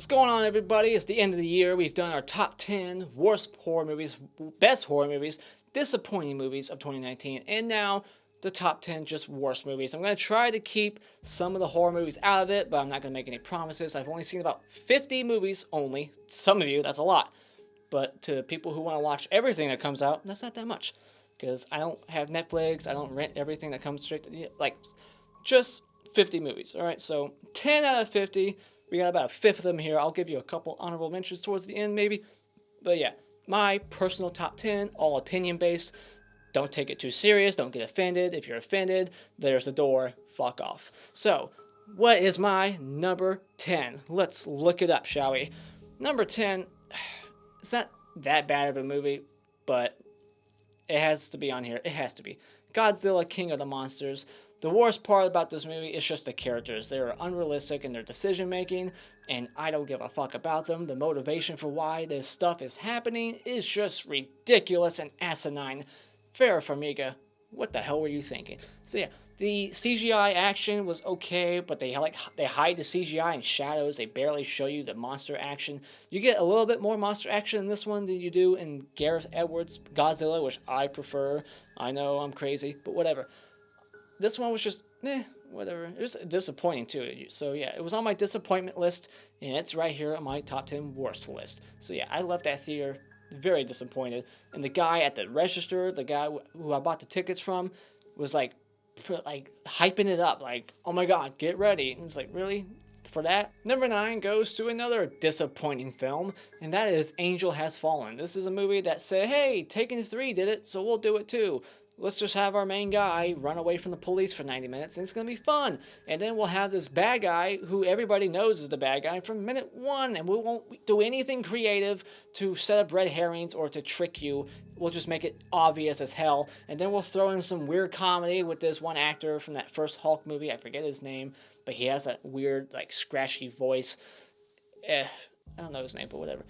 going on, everybody? It's the end of the year. We've done our top 10 worst horror movies, best horror movies, disappointing movies of 2019, and now the top 10 just worst movies. I'm going to try to keep some of the horror movies out of it, but I'm not going to make any promises. I've only seen about 50 movies only. Some of you, that's a lot. But to people who want to watch everything that comes out, that's not that much. Because I don't have Netflix, I don't rent everything that comes straight to, like, just 50 movies. Alright, so 10 out of 50. We got about a fifth of them here. I'll give you a couple honorable mentions towards the end, maybe. But yeah, my personal top 10, all opinion-based. Don't take it too serious. Don't get offended. If you're offended, there's the door. Fuck off. So, what is my number 10? Let's look it up, shall we? Number 10, it's not that bad of a movie, but it has to be on here. It has to be. Godzilla, King of the Monsters. The worst part about this movie is just the characters. They're unrealistic in their decision making, and I don't give a fuck about them. The motivation for why this stuff is happening is just ridiculous and asinine. Farrah Farmiga, what the hell were you thinking? So yeah, the CGI action was okay, but they hide the CGI in shadows. They barely show you the monster action. You get a little bit more monster action in this one than you do in Gareth Edwards' Godzilla, which I prefer. I know I'm crazy, but whatever. This one was just, whatever. It was disappointing too. So yeah, it was on my disappointment list, and it's right here on my top 10 worst list. So yeah, I left that theater very disappointed. And the guy at the register, the guy who I bought the tickets from, was like hyping it up, like, oh my god, get ready. And it's like, really? For that? Number 9 goes to another disappointing film, and that is Angel Has Fallen. This is a movie that said, hey, Taken 3 did it, so we'll do it too. Let's just have our main guy run away from the police for 90 minutes, and it's going to be fun. And then we'll have this bad guy who everybody knows is the bad guy from minute 1, and we won't do anything creative to set up red herrings or to trick you. We'll just make it obvious as hell. And then we'll throw in some weird comedy with this one actor from that first Hulk movie. I forget his name, but he has that weird, like, scratchy voice. I don't know his name, but whatever.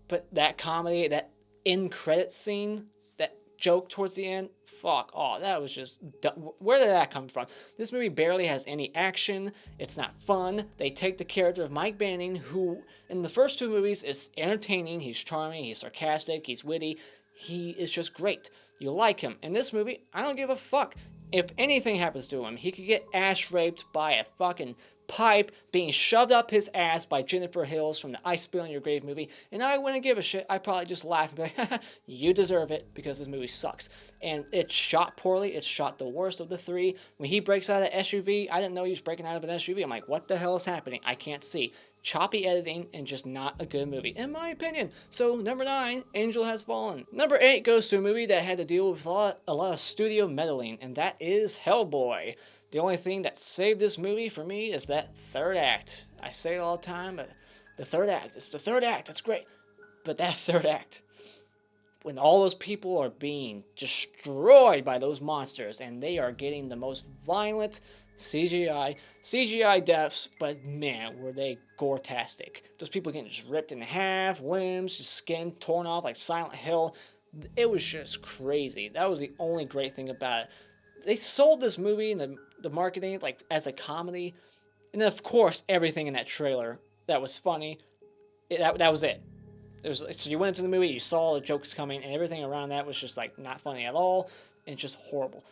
But that comedy, that end credit scene, that joke towards the end, fuck, oh, that was just dumb. Where did that come from? This movie barely has any action. It's not fun. They take the character of Mike Banning, who in the first 2 movies is entertaining. He's charming. He's sarcastic. He's witty. He is just great. You like him. In this movie, I don't give a fuck. If anything happens to him, he could get ass raped by a fucking pipe being shoved up his ass by Jennifer Hills from the I Spill on Your Grave movie, and I wouldn't give a shit. I'd probably just laugh and be like, you deserve it, because this movie sucks. And it's shot poorly. It's shot the worst of the 3. When he breaks out of the SUV, I didn't know he was breaking out of an SUV. I'm like, what the hell is happening? I can't see. Choppy editing and just not a good movie, in my opinion. So, number 9, Angel Has Fallen. Number 8 goes to a movie that had to deal with a lot of studio meddling, and that is Hellboy. The only thing that saved this movie for me is that third act. I say it all the time, but the third act. It's the third act. That's great. But that third act, when all those people are being destroyed by those monsters, and they are getting the most violent CGI deaths, but man, were they gore-tastic. Those people getting just ripped in half, limbs, just skin torn off like Silent Hill. It was just crazy. That was the only great thing about it. They sold this movie and the marketing like as a comedy, and then of course everything in that trailer that was funny, that was it. So you went into the movie, you saw the jokes coming, and everything around that was just like not funny at all, and just horrible.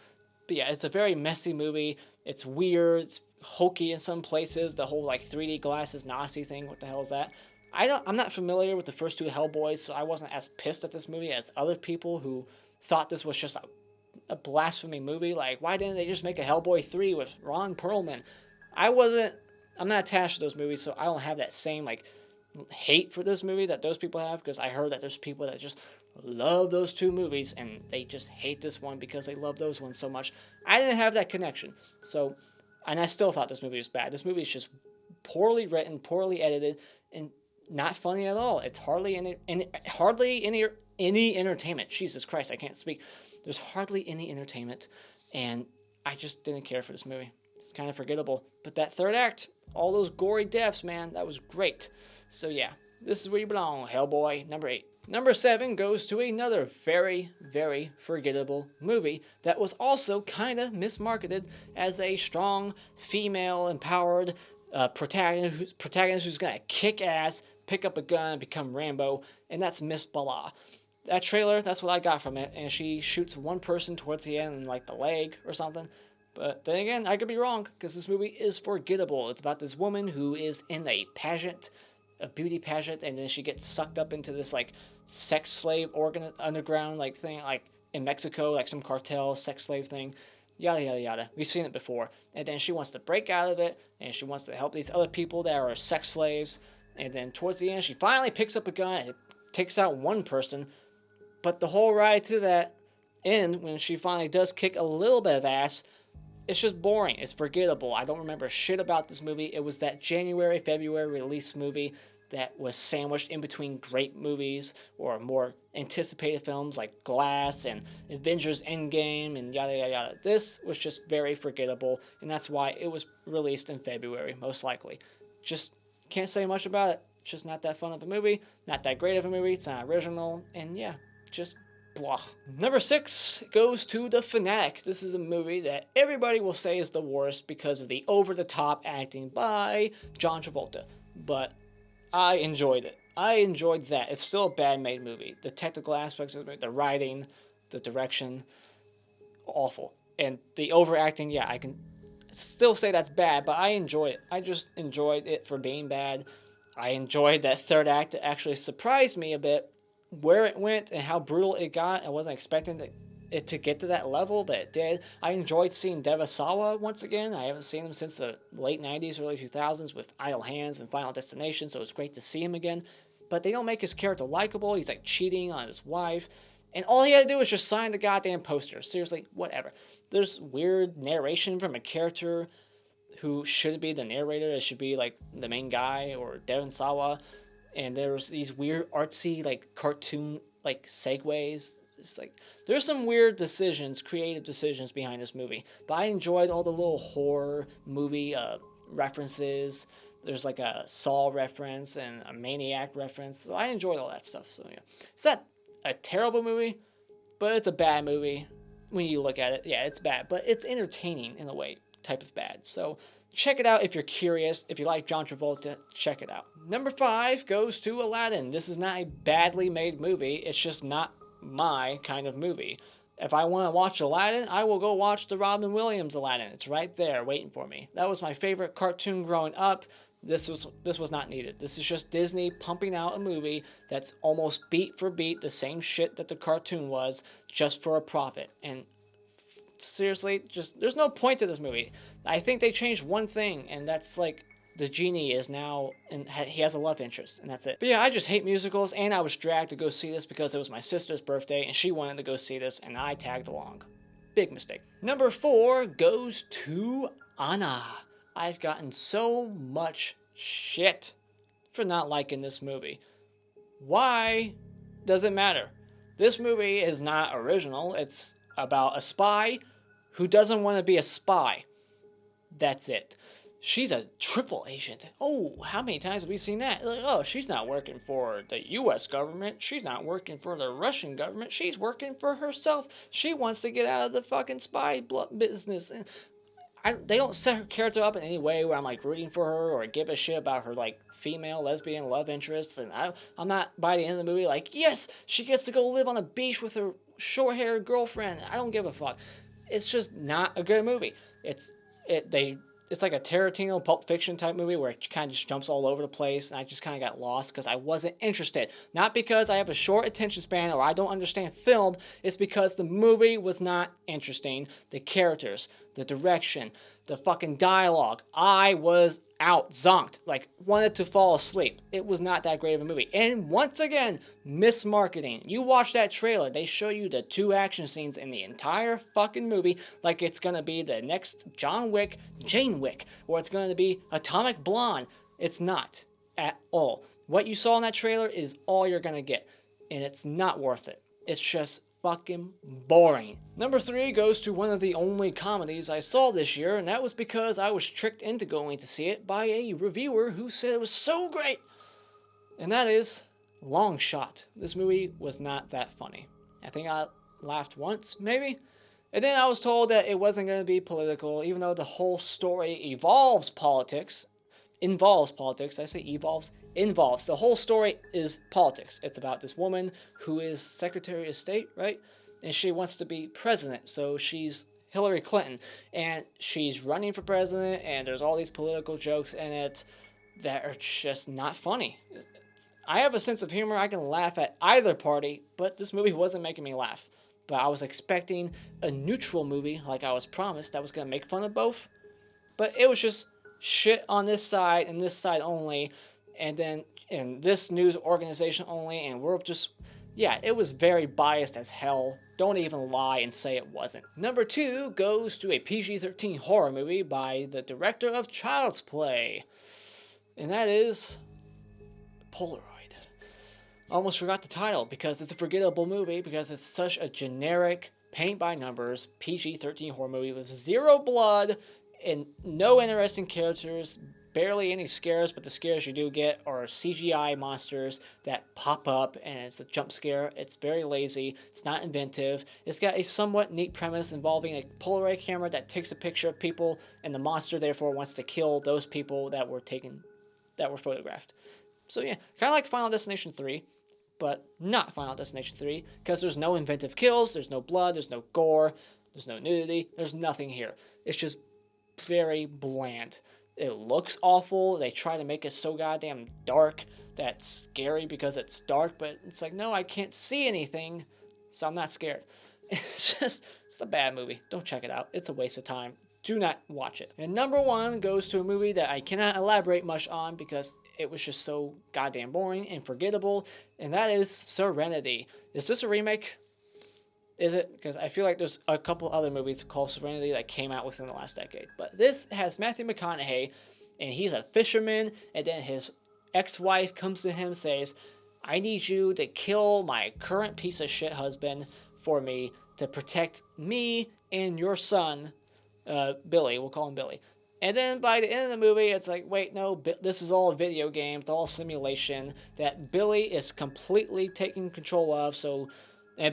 But yeah, it's a very messy movie. It's weird, it's hokey in some places. The whole like 3D glasses Nazi thing, what the hell is that? I'm not familiar with the first 2 Hellboys, so I wasn't as pissed at this movie as other people who thought this was just a blasphemy movie. Like, why didn't they just make a Hellboy 3 with Ron Perlman? I'm not attached to those movies, so I don't have that same, like, hate for this movie that those people have, because I heard that there's people that just love those 2 movies, and they just hate this one because they love those ones so much. I didn't have that connection, so, and I still thought this movie was bad. This movie is just poorly written, poorly edited, and not funny at all. It's hardly any entertainment. Jesus Christ, I can't speak. There's hardly any entertainment, and I just didn't care for this movie. It's kind of forgettable. But that third act, all those gory deaths, man, that was great. So yeah, this is where you belong, Hellboy, number 8. Number 7 goes to another very, very forgettable movie that was also kind of mismarketed as a strong, female-empowered protagonist who's gonna kick ass, pick up a gun, and become Rambo, and that's Miss Bala. That trailer, that's what I got from it, and she shoots one person towards the end in like the leg or something. But then again, I could be wrong, because this movie is forgettable. It's about this woman who is in a pageant, a beauty pageant, and then she gets sucked up into this like sex slave underground like thing, like in Mexico, like some cartel sex slave thing. Yada yada yada. We've seen it before. And then she wants to break out of it, and she wants to help these other people that are sex slaves. And then towards the end, she finally picks up a gun and takes out one person. But the whole ride to that end, when she finally does kick a little bit of ass, it's just boring. It's forgettable. I don't remember shit about this movie. It was that January, February release movie that was sandwiched in between great movies or more anticipated films like Glass and Avengers Endgame and yada yada yada. This was just very forgettable, and that's why it was released in February, most likely. Just can't say much about it. It's just not that fun of a movie, not that great of a movie, it's not original, and yeah, just blah. Number 6 goes to The Fanatic. This is a movie that everybody will say is the worst because of the over-the-top acting by John Travolta, but I enjoyed it. I enjoyed that. It's still a bad-made movie. The technical aspects of it, the writing, the direction, awful. And the overacting, yeah, I can still say that's bad, but I enjoyed it. I just enjoyed it for being bad. I enjoyed that third act. It actually surprised me a bit where it went and how brutal it got. I wasn't expecting it to get to that level, but it did. I enjoyed seeing Devasawa once again. I haven't seen him since the late 90s, early 2000s with Idle Hands and Final Destination, so it was great to see him again. But they don't make his character likable. He's like cheating on his wife. And all he had to do was just sign the goddamn poster. Seriously, whatever. There's weird narration from a character who shouldn't be the narrator. It should be like the main guy or Devon Sawa. And there's these weird artsy like cartoon like segues. It's like there's some weird decisions, creative decisions behind this movie. But I enjoyed all the little horror movie references. There's like a Saw reference and a Maniac reference. So I enjoyed all that stuff. So yeah, it's not a terrible movie, but it's a bad movie when you look at it. Yeah, it's bad, but it's entertaining in a way, type of bad. So check it out if you're curious. If you like John Travolta, check it out. Number 5 goes to Aladdin. This is not a badly made movie. It's just not my kind of movie. If I want to watch Aladdin, I will go watch the Robin Williams Aladdin. It's right there waiting for me. That was my favorite cartoon growing up. This was not needed. This is just Disney pumping out a movie that's almost beat for beat the same shit that the cartoon was, just for a profit. And seriously, just there's no point to this movie. I think they changed one thing, and that's like the genie is now, and he has a love interest, and that's it. But yeah, I just hate musicals, and I was dragged to go see this because it was my sister's birthday, and she wanted to go see this, and I tagged along. Big mistake. Number 4 goes to Anna. I've gotten so much shit for not liking this movie. Why does it matter? This movie is not original. It's about a spy who doesn't want to be a spy. That's it. She's a triple agent. Oh, how many times have we seen that? Like, oh, she's not working for the U.S. government. She's not working for the Russian government. She's working for herself. She wants to get out of the fucking spy business. And they don't set her character up in any way where I'm like rooting for her or give a shit about her like female lesbian love interests. And I'm not by the end of the movie like, yes, she gets to go live on a beach with her short-haired girlfriend. I don't give a fuck. It's just not a good movie. It's like a Tarantino Pulp Fiction type movie where it kind of just jumps all over the place, and I just kind of got lost because I wasn't interested. Not because I have a short attention span or I don't understand film, it's because the movie was not interesting. The characters, the direction, the fucking dialogue, I was out, zonked, like wanted to fall asleep. It was not that great of a movie. And once again, mismarketing. You watch that trailer, they show you the 2 action scenes in the entire fucking movie like it's gonna be the next John Wick, Jane Wick, or it's gonna be Atomic Blonde. It's not at all. What you saw in that trailer is all you're gonna get, and it's not worth it. It's just fucking boring. Number 3 goes to one of the only comedies I saw this year, and that was because I was tricked into going to see it by a reviewer who said it was so great. And that is Longshot. This movie was not that funny. I think I laughed once, maybe. And then I was told that it wasn't going to be political, even though the whole story evolves politics. involves politics. I say evolves, involves. The whole story is politics. It's about this woman who is Secretary of State, right? And she wants to be president. So she's Hillary Clinton, and she's running for president, and there's all these political jokes in it that are just not funny. I have a sense of humor. I can laugh at either party, but this movie wasn't making me laugh. But I was expecting a neutral movie, like I was promised, that was going to make fun of both. But it was just shit on this side and this side only, and then in this news organization only, and we're just, yeah, it was very biased as hell. Don't even lie and say it wasn't. Number 2 goes to a PG-13 horror movie by the director of Child's Play, and that is Polaroid. Almost forgot the title because it's a forgettable movie because it's such a generic, paint-by-numbers, PG-13 horror movie with zero blood and no interesting characters, barely any scares, but the scares you do get are CGI monsters that pop up and it's the jump scare. It's very lazy. It's not inventive. It's got a somewhat neat premise involving a Polaroid camera that takes a picture of people, and the monster therefore wants to kill those people that were photographed. So yeah, kind of like Final Destination 3, but not Final Destination 3, because there's no inventive kills, there's no blood, there's no gore, there's no nudity, there's nothing here. It's just very bland. It looks awful. They try to make it so goddamn dark that's scary because it's dark, but it's like, no, I can't see anything, so I'm not scared. It's a bad movie. Don't check it out. It's a waste of time. Do not watch it. And number 1 goes to a movie that I cannot elaborate much on because it was just so goddamn boring and forgettable, and that is Serenity. Is this a remake? Is it? Because I feel like there's a couple other movies called Serenity that came out within the last decade. But this has Matthew McConaughey, and he's a fisherman, and then his ex-wife comes to him and says, I need you to kill my current piece of shit husband for me to protect me and your son, Billy. We'll call him Billy. And then by the end of the movie, it's like, wait, no, this is all a video game. It's all simulation that Billy is completely taking control of.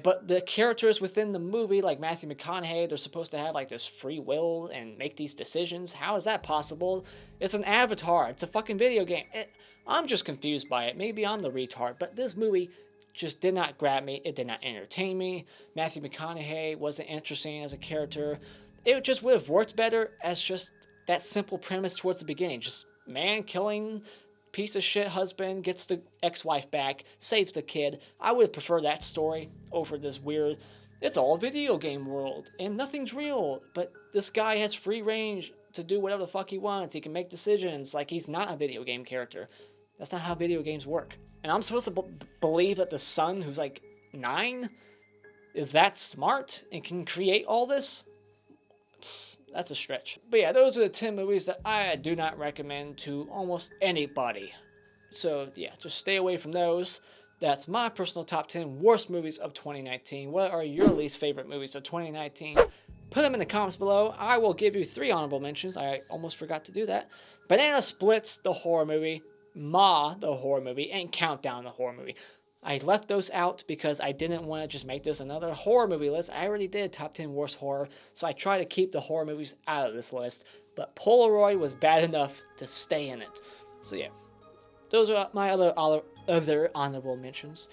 But the characters within the movie, like Matthew McConaughey, they're supposed to have like this free will and make these decisions. How is that possible? It's an avatar. It's a fucking video game. I'm just confused by it. Maybe I'm the retard, but this movie just did not grab me. It did not entertain me. Matthew McConaughey wasn't interesting as a character. It just would have worked better as just that simple premise towards the beginning. Just man killing piece of shit husband, gets the ex-wife back, saves the kid. I would prefer that story over this weird, it's all video game world, and nothing's real, but this guy has free range to do whatever the fuck he wants. He can make decisions like he's not a video game character. That's not how video games work. And I'm supposed to believe that the son, who's like 9, is that smart and can create all this? That's a stretch. But yeah, those are the 10 movies that I do not recommend to almost anybody. So yeah, just stay away from those. That's my personal top 10 worst movies of 2019. What are your least favorite movies of 2019? Put them in the comments below. I will give you 3 honorable mentions. I almost forgot to do that. Banana Splits, the horror movie. Ma, the horror movie. And Countdown, the horror movie. I left those out because I didn't want to just make this another horror movie list. I already did top 10 worst horror, so I try to keep the horror movies out of this list. But Polaroid was bad enough to stay in it. So yeah, those are my other honorable mentions.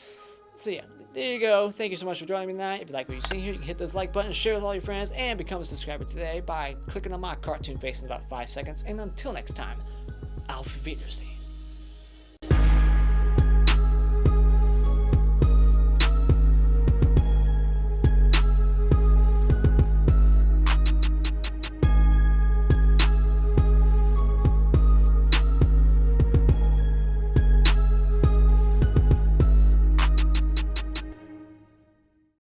So yeah, there you go. Thank you so much for joining me tonight. If you like what you've seen here, you can hit this like button, share with all your friends, and become a subscriber today by clicking on my cartoon face in about 5 seconds. And until next time, auf Wiedersehen.